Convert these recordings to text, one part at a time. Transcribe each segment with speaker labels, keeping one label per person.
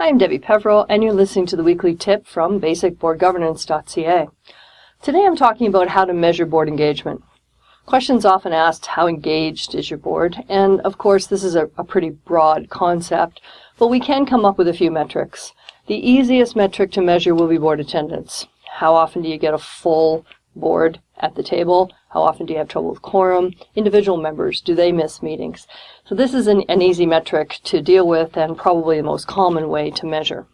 Speaker 1: Hi, I'm Debi Peverill, and you're listening to the weekly tip from basicboardgovernance.ca. Today I'm talking about how to measure board engagement. Questions often asked, how engaged is your board? And of course, this is a pretty broad concept, but we can come up with a few metrics. The easiest metric to measure will be board attendance. How often do you get a full board at the table? How often do you have trouble with quorum? Individual members, do they miss meetings? So this is an easy metric to deal with and probably the most common way to measure.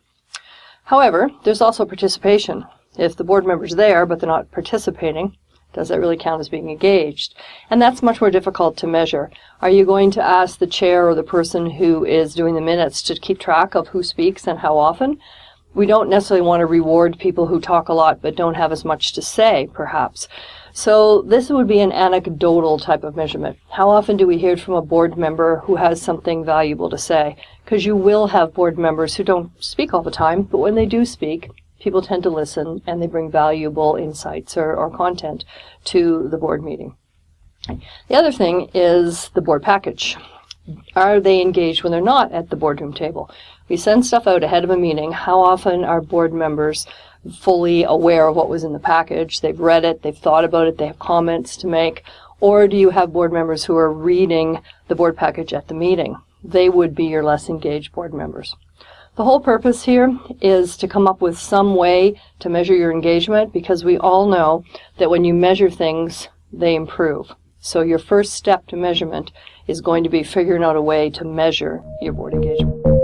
Speaker 1: However, there's also participation. If the board member's there but they're not participating, does that really count as being engaged? And that's much more difficult to measure. Are you going to ask the chair or the person who is doing the minutes to keep track of who speaks and how often? We don't necessarily want to reward people who talk a lot but don't have as much to say, perhaps. So this would be an anecdotal type of measurement. How often do we hear from a board member who has something valuable to say? Because you will have board members who don't speak all the time, but when they do speak, people tend to listen and they bring valuable insights or content to the board meeting. The other thing is the board package. Are they engaged when they're not at the boardroom table? We send stuff out ahead of a meeting. How often are board members fully aware of what was in the package? They've read it, they've thought about it, they have comments to make. Or do you have board members who are reading the board package at the meeting? They would be your less engaged board members. The whole purpose here is to come up with some way to measure your engagement, because we all know that when you measure things, they improve. So your first step to measurement is going to be figuring out a way to measure your board engagement.